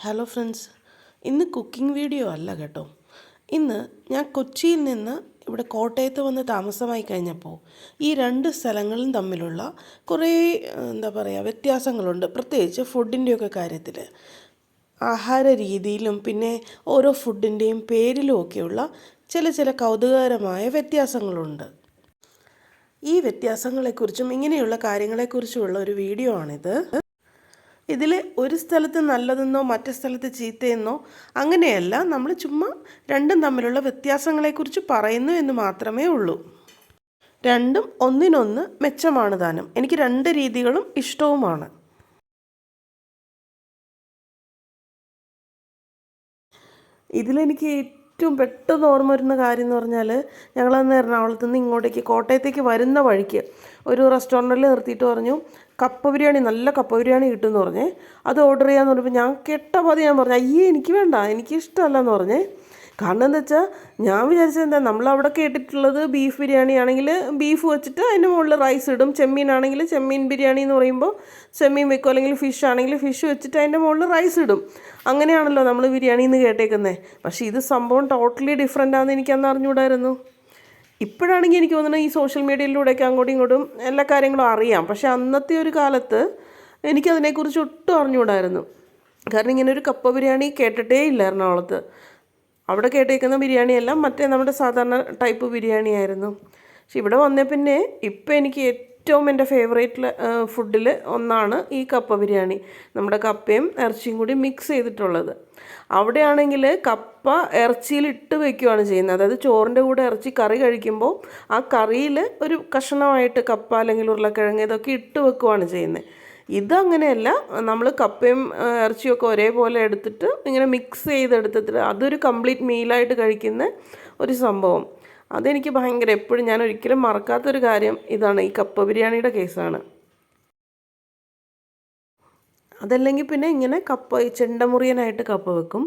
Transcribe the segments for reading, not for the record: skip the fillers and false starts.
Hello friends, ഇന്ന് cooking video അല്ല കേട്ടോ. ഇന്ന് ഞാൻ കൊച്ചിയിൽ നിന്ന് ഇവിടെ കോട്ടയത്ത് വന്ന് താമസമായി കഴിഞ്ഞപ്പോൾ ഈ രണ്ട് സ്ഥലങ്ങളും തമ്മിലുള്ള കുറേ വ്യത്യാസങ്ങളുണ്ട്. പ്രത്യേകിച്ച് ഫുഡിൻ്റെയൊക്കെ കാര്യത്തിൽ, ആഹാര രീതിയിലും പിന്നെ ഓരോ ഫുഡിൻ്റെയും പേരിലും ഒക്കെയുള്ള ചില കൗതുകകരമായ വ്യത്യാസങ്ങളുണ്ട്. ഈ വ്യത്യാസങ്ങളെക്കുറിച്ചും ഇങ്ങനെയുള്ള കാര്യങ്ങളെക്കുറിച്ചുമുള്ള ഒരു വീഡിയോ ആണിത്. ഇതിൽ ഒരു സ്ഥലത്ത് നല്ലതെന്നോ മറ്റു സ്ഥലത്ത് ചീത്തയെന്നോ അങ്ങനെയല്ല, നമ്മൾ ചുമ്മാ രണ്ടും തമ്മിലുള്ള വ്യത്യാസങ്ങളെക്കുറിച്ച് പറയുന്നു എന്ന് മാത്രമേ ഉള്ളൂ. രണ്ടും ഒന്നിനൊന്ന് മെച്ചമാണ് താനും. എനിക്ക് രണ്ട് രീതികളും ഇഷ്ടവുമാണ്. ഇതിലെനിക്ക് ഏറ്റവും പെട്ടെന്ന് ഓർമ്മ വരുന്ന കാര്യം എന്ന് പറഞ്ഞാൽ, ഞങ്ങളന്ന് എറണാകുളത്ത് നിന്ന് ഇങ്ങോട്ടേക്ക് കോട്ടയത്തേക്ക് വരുന്ന വഴിക്ക് ഒരു റെസ്റ്റോറൻറ്റിൽ നിർത്തിയിട്ട് പറഞ്ഞു, കപ്പ ബിരിയാണി, നല്ല കപ്പ ബിരിയാണി കിട്ടുമെന്ന് പറഞ്ഞേ, അത് ഓർഡർ ചെയ്യാമെന്ന് പറഞ്ഞപ്പോൾ ഞാൻ കെട്ടപാതി ഞാൻ പറഞ്ഞു, അയ്യേ എനിക്ക് വേണ്ട, എനിക്ക് ഇഷ്ടമല്ല എന്ന് പറഞ്ഞേ. കാരണം എന്താ വെച്ചാൽ ഞാൻ വിചാരിച്ചത് എന്താ, നമ്മളവിടെ കേട്ടിട്ടുള്ളത് ബീഫ് ബിരിയാണി ആണെങ്കിൽ ബീഫ് വെച്ചിട്ട് അതിൻ്റെ മുകളിൽ റൈസ് ഇടും, ചെമ്മീനാണെങ്കിൽ ചെമ്മീൻ ബിരിയാണി എന്ന് പറയുമ്പോൾ ചെമ്മീൻ വെക്കും, അല്ലെങ്കിൽ ഫിഷ് ആണെങ്കിൽ ഫിഷ് വെച്ചിട്ട് അതിൻ്റെ മുകളിൽ റൈസ് ഇടും. അങ്ങനെയാണല്ലോ നമ്മൾ ബിരിയാണി എന്ന് കേട്ടേക്കുന്നത്. പക്ഷേ ഇത് സംഭവം ടോട്ടലി ഡിഫറെൻ്റ് ആണെന്ന് എനിക്കന്ന് അറിഞ്ഞുകൂടായിരുന്നു. ഇപ്പോഴാണെങ്കിൽ എനിക്ക് തോന്നുന്നത് ഈ സോഷ്യൽ മീഡിയയിലൂടെയൊക്കെ അങ്ങോട്ടും ഇങ്ങോട്ടും എല്ലാ കാര്യങ്ങളും അറിയാം. പക്ഷേ അന്നത്തെ ഒരു കാലത്ത് എനിക്കതിനെക്കുറിച്ച് ഒട്ടും അറിഞ്ഞുകൂടായിരുന്നു. കാരണം ഇങ്ങനെ ഒരു കപ്പ ബിരിയാണി കേട്ടിട്ടേ ഇല്ല എറണാകുളത്ത്. അവിടെ കേട്ടേക്കുന്ന ബിരിയാണിയെല്ലാം മറ്റേ നമ്മുടെ സാധാരണ ടൈപ്പ് ബിരിയാണി ആയിരുന്നു. പക്ഷെ ഇവിടെ വന്നേ പിന്നെ ഇപ്പം എനിക്ക് ഏറ്റവും എൻ്റെ ഫേവറേറ്റ് ഫുഡിൽ ഒന്നാണ് ഈ കപ്പ ബിരിയാണി. നമ്മുടെ കപ്പയും ഇറച്ചിയും കൂടി മിക്സ് ചെയ്തിട്ടുള്ളത്. അവിടെയാണെങ്കിൽ കപ്പ ഇറച്ചിയിൽ ഇട്ട് വയ്ക്കുകയാണ് ചെയ്യുന്നത്. അതായത് ചോറിൻ്റെ കൂടെ ഇറച്ചി കറി കഴിക്കുമ്പോൾ ആ കറിയിൽ ഒരു കഷ്ണമായിട്ട് കപ്പ അല്ലെങ്കിൽ ഉരുളക്കിഴങ്ങ് ഇതൊക്കെ ഇട്ട് വെക്കുകയാണ് ചെയ്യുന്നത്. ഇതങ്ങനെയല്ല, നമ്മൾ കപ്പയും ഇറച്ചിയൊക്കെ ഒരേപോലെ എടുത്തിട്ട് ഇങ്ങനെ മിക്സ് ചെയ്തെടുത്തിട്ട് അതൊരു കംപ്ലീറ്റ് മീലായിട്ട് കഴിക്കുന്ന ഒരു സംഭവം. അതെനിക്ക് ഭയങ്കര, എപ്പോഴും ഞാൻ ഒരിക്കലും മറക്കാത്തൊരു കാര്യം ഇതാണ്, ഈ കപ്പ ബിരിയാണിയുടെ കേസാണ്. അതല്ലെങ്കിൽ പിന്നെ ഇങ്ങനെ കപ്പ ചെണ്ടമുറിയനായിട്ട് കപ്പ വെക്കും.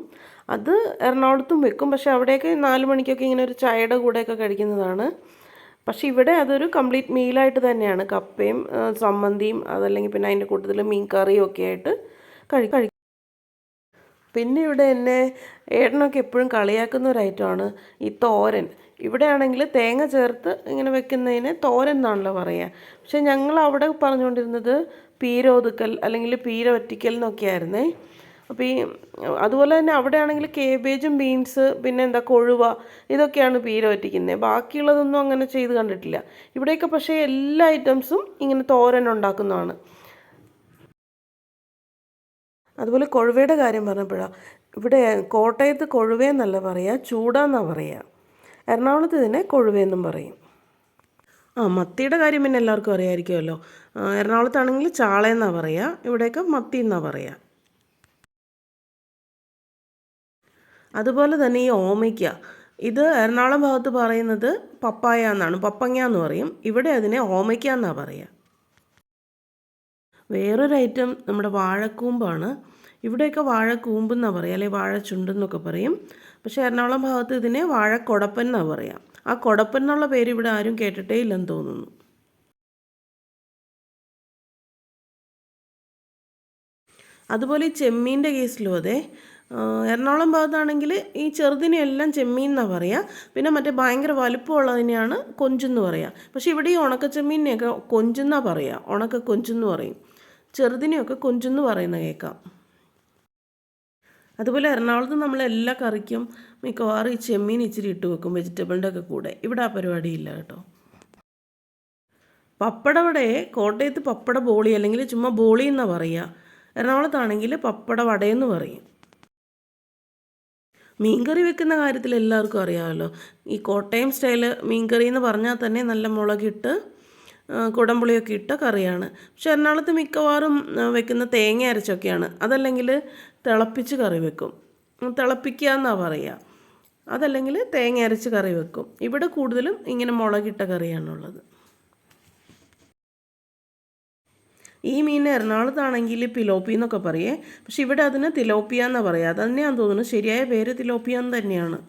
അത് എറണാകുളത്തും വെക്കും, പക്ഷേ അവിടെയൊക്കെ 4 മണിക്കൊക്കെ ഇങ്ങനെ ഒരു ചായയുടെ കൂടെയൊക്കെ കഴിക്കുന്നതാണ്. പക്ഷേ ഇവിടെ അതൊരു കംപ്ലീറ്റ് മീലായിട്ട് തന്നെയാണ്, കപ്പയും ചമ്മന്തിയും അതല്ലെങ്കിൽ പിന്നെ അതിൻ്റെ കൂട്ടത്തിൽ മീൻ കറിയും ഒക്കെ ആയിട്ട് കഴിക്കും. പിന്നെ ഇവിടെ എന്നെ ഏട്ടനൊക്കെ എപ്പോഴും കളിയാക്കുന്ന ഒരു ഐറ്റമാണ് ഈ തോരൻ. ഇവിടെ ആണെങ്കിൽ തേങ്ങ ചേർത്ത് ഇങ്ങനെ വെക്കുന്നതിന് തോരൻ എന്നാണല്ലോ പറയുക. പക്ഷേ ഞങ്ങൾ അവിടെ പറഞ്ഞുകൊണ്ടിരുന്നത് പീര ഒതുക്കൽ അല്ലെങ്കിൽ പീര വറ്റിക്കൽ എന്നൊക്കെ ആയിരുന്നേ. അപ്പോൾ ഈ അതുപോലെ തന്നെ അവിടെ ആണെങ്കിൽ കേബേജും ബീൻസ് പിന്നെ കൊഴുവ ഇതൊക്കെയാണ് പീര വറ്റിക്കുന്നത്. ബാക്കിയുള്ളതൊന്നും അങ്ങനെ ചെയ്ത് കണ്ടിട്ടില്ല. ഇവിടെയൊക്കെ പക്ഷേ എല്ലാ ഐറ്റംസും ഇങ്ങനെ തോരൻ ഉണ്ടാക്കുന്നതാണ്. അതുപോലെ കൊഴുവയുടെ കാര്യം പറഞ്ഞപ്പോഴാണ്, ഇവിടെ കോട്ടയത്ത് കൊഴുവയെന്നല്ല പറയുക, ചൂടാന്നാണ് പറയുക. എറണാകുളത്ത് ഇതിനെ കൊഴുവയെന്നും പറയും. മത്തിയുടെ കാര്യം പിന്നെ എല്ലാവർക്കും അറിയാമായിരിക്കുമല്ലോ. എറണാകുളത്താണെങ്കിൽ ചാളയെന്നാണ് പറയുക, ഇവിടെയൊക്കെ മത്തി എന്നാണ് പറയുക. അതുപോലെ തന്നെ ഈ ഓമയ്ക്ക, ഇത് എറണാകുളം ഭാഗത്ത് പറയുന്നത് പപ്പായ എന്നാണ്, പപ്പങ്ങ എന്ന് പറയും. ഇവിടെ അതിനെ ഓമയ്ക്ക എന്നാണ് പറയുക. വേറൊരു ഐറ്റം നമ്മുടെ വാഴക്കൂമ്പാണ്. ഇവിടെയൊക്കെ വാഴക്കൂമ്പെന്നാണ് പറയുക, അല്ലെങ്കിൽ വാഴച്ചുണ്ടെന്നൊക്കെ പറയും. പക്ഷേ എറണാകുളം ഭാഗത്ത് ഇതിനെ വാഴക്കൊടപ്പൻ എന്നാണ് പറയുക. ആ കൊടപ്പൻ എന്നുള്ള പേര് ഇവിടെ ആരും കേട്ടിട്ടേ ഇല്ലെന്ന് തോന്നുന്നു. അതുപോലെ ഈ ചെമ്മീൻ്റെ കേസിലും അതെ. എറണാകുളം ഭാഗത്താണെങ്കിൽ ഈ ചെറുതിനെയെല്ലാം ചെമ്മീൻ എന്നാണ് പറയുക. പിന്നെ മറ്റേ ഭയങ്കര വലുപ്പമുള്ളതിനെയാണ് കൊഞ്ചെന്ന് പറയുക. പക്ഷേ ഇവിടെ ഈ ഉണക്കച്ചെമ്മീനെയൊക്കെ കൊഞ്ചെന്നാണ് പറയുക, ഉണക്ക കൊഞ്ചെന്ന് പറയും. ചെറുതിനെയൊക്കെ കൊഞ്ചെന്ന് പറയുന്ന കേൾക്കാം. അതുപോലെ എറണാകുളത്ത് നമ്മൾ എല്ലാ കറിക്കും മിക്കവാറും ഈ ചെമ്മീൻ ഇച്ചിരി ഇട്ട് വെക്കും, വെജിറ്റബിളിൻ്റെ ഒക്കെ കൂടെ. ഇവിടെ ആ പരിപാടിയില്ല കേട്ടോ. പപ്പടവടെ കോട്ടയത്ത് പപ്പട ബോളി അല്ലെങ്കിൽ ചുമ്മാ ബോളി എന്നാണ് പറയുക. എറണാകുളത്താണെങ്കിൽ പപ്പട വടയെന്ന് പറയും. മീൻകറി വെക്കുന്ന കാര്യത്തിൽ എല്ലാവർക്കും അറിയാമല്ലോ. ഈ കോട്ടയം സ്റ്റൈല് മീൻകറി എന്ന് പറഞ്ഞാൽ തന്നെ നല്ല മുളകിട്ട് കുടംപുളിയൊക്കെ ഇട്ട കറിയാണ്. പക്ഷെ എറണാകുളത്ത് മിക്കവാറും വെക്കുന്ന തേങ്ങ അരച്ചൊക്കെയാണ്. അതല്ലെങ്കിൽ തിളപ്പിച്ച് കറി വെക്കും, തിളപ്പിക്കുക എന്നാണ് പറയുക. അതല്ലെങ്കിൽ തേങ്ങ അരച്ച് കറി വെക്കും. ഇവിടെ കൂടുതലും ഇങ്ങനെ മുളകിട്ട കറിയാണുള്ളത്. ഈ മീൻ എറണാകുളത്താണെങ്കിൽ പിലോപ്പി എന്നൊക്കെ പറയേ, പക്ഷെ ഇവിടെ അതിന് തിലോപ്പിയ എന്നാണ് പറയുക. അത് തന്നെയാണെന്ന് തോന്നുന്നു, ശരിയായ പേര് തിലോപ്പിയ എന്ന് തന്നെയാണ്.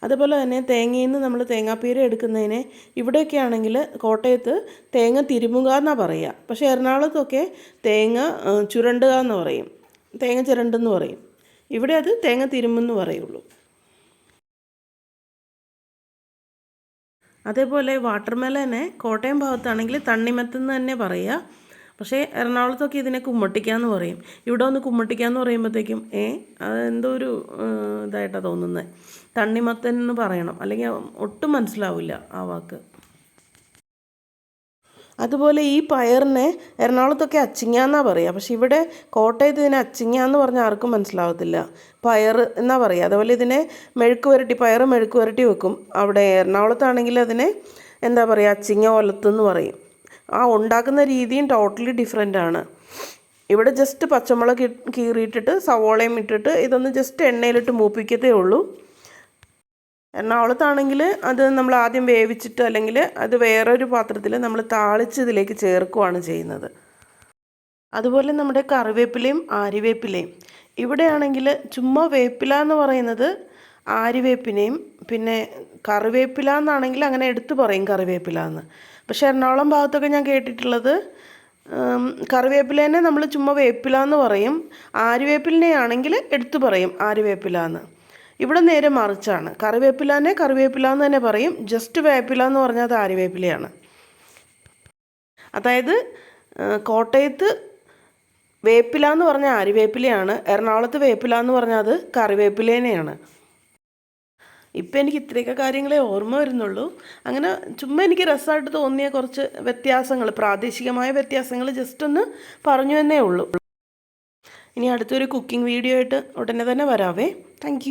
അതുപോലെ തന്നെ തേങ്ങയിൽ നിന്ന് നമ്മൾ തേങ്ങാപ്പീര എടുക്കുന്നതിനെ ഇവിടെയൊക്കെ ആണെങ്കിൽ കോട്ടയത്ത് തേങ്ങ തിരുമുക എന്നാണ് പറയുക. പക്ഷേ എറണാകുളത്തൊക്കെ തേങ്ങ ചുരണ്ടുക എന്ന് പറയും. തേങ്ങ ചിരണ്ടെന്ന് പറയും. ഇവിടെ അത് തേങ്ങ തിരുമ്മെന്ന് പറയുള്ളൂ. അതേപോലെ വാട്ടർമെലനെ കോട്ടയം ഭാഗത്താണെങ്കിൽ തണ്ണിമത്തെന്ന് തന്നെ പറയുക. പക്ഷേ എറണാകുളത്തൊക്കെ ഇതിനെ കുമ്മട്ടിക്കാന്ന് പറയും. ഇവിടെ ഒന്ന് കുമ്മട്ടിക്കാന്ന് പറയുമ്പോഴത്തേക്കും അതെന്തോ ഒരു ഇതായിട്ടാണ് തോന്നുന്നത്. തണ്ണിമത്തൻ എന്ന് പറയണം, അല്ലെങ്കിൽ ഒട്ടും മനസ്സിലാവില്ല ആ വാക്ക്. അതുപോലെ ഈ പയറിനെ എറണാകുളത്തൊക്കെ അച്ചിങ്ങ എന്നാണ് പറയുക. പക്ഷെ ഇവിടെ കോട്ടയത്ത് ഇതിനെ അച്ചിങ്ങ എന്ന് പറഞ്ഞാൽ ആർക്കും മനസ്സിലാവത്തില്ല. പയർ എന്നാണ് പറയുക. അതുപോലെ ഇതിനെ മെഴുക്ക് പുരട്ടി, പയർ മെഴുക്ക് പുരട്ടി വെക്കും. അവിടെ എറണാകുളത്താണെങ്കിൽ അതിനെ എന്താ പറയുക, അച്ചിങ്ങ ഒലത്തെന്ന് പറയും. ആ ഉണ്ടാക്കുന്ന രീതിയും ടോട്ടലി ഡിഫറെൻ്റ് ആണ്. ഇവിടെ ജസ്റ്റ് പച്ചമുളക് കീറിയിട്ടിട്ട് സവോളയും ഇട്ടിട്ട് ഇതൊന്ന് ജസ്റ്റ് എണ്ണയിലിട്ട് മൂപ്പിക്കത്തേ ഉള്ളൂ. എറണാകുളത്താണെങ്കിൽ അത് നമ്മൾ ആദ്യം വേവിച്ചിട്ട് അല്ലെങ്കിൽ അത് വേറൊരു പാത്രത്തിൽ നമ്മൾ താളിച്ച് ഇതിലേക്ക് ചേർക്കുകയാണ് ചെയ്യുന്നത്. അതുപോലെ നമ്മുടെ കറിവേപ്പിലയും ആര്യവേപ്പിലയും ഇവിടെയാണെങ്കിൽ ചുമ്മാ വേപ്പില എന്ന് പറയുന്നത് ആര്യവേപ്പിനെയും, പിന്നെ കറിവേപ്പില എന്നാണെങ്കിൽ അങ്ങനെ എടുത്തു പറയും കറിവേപ്പില എന്ന്. പക്ഷേ എറണാകുളം ഭാഗത്തൊക്കെ ഞാൻ കേട്ടിട്ടുള്ളത് കറിവേപ്പിലേനെ നമ്മൾ ചുമ്മാ വേപ്പില എന്ന് പറയും, ആര്യവേപ്പിലിനെ ആണെങ്കിൽ എടുത്തു പറയും ആര്യവേപ്പില എന്ന്. ഇവിടെ നേരെ മറിച്ചാണ്. കറിവേപ്പിലാനെ കറിവേപ്പില എന്ന് തന്നെ പറയും, ജസ്റ്റ് വേപ്പില എന്ന് പറഞ്ഞാൽ അത് ആര്യവേപ്പിലയാണ്. അതായത് കോട്ടയത്ത് വേപ്പില എന്ന് പറഞ്ഞാൽ ആര്യവേപ്പിലയാണ്, എറണാകുളത്ത് വേപ്പില എന്ന് പറഞ്ഞാൽ അത് കറിവേപ്പിലേനെയാണ്. ഇപ്പം എനിക്ക് ഇത്രയൊക്കെ കാര്യങ്ങളെ ഓർമ്മ വരുന്നുള്ളൂ. അങ്ങനെ ചുമ്മാ എനിക്ക് രസമായിട്ട് തോന്നിയ കുറച്ച് വ്യത്യാസങ്ങൾ, പ്രാദേശികമായ വ്യത്യാസങ്ങൾ ജസ്റ്റ് ഒന്ന് പറഞ്ഞു എന്നേ ഉള്ളൂ. ഇനി അടുത്തൊരു കുക്കിംഗ് വീഡിയോ ആയിട്ട് ഉടനെ തന്നെ വരാവേ. താങ്ക്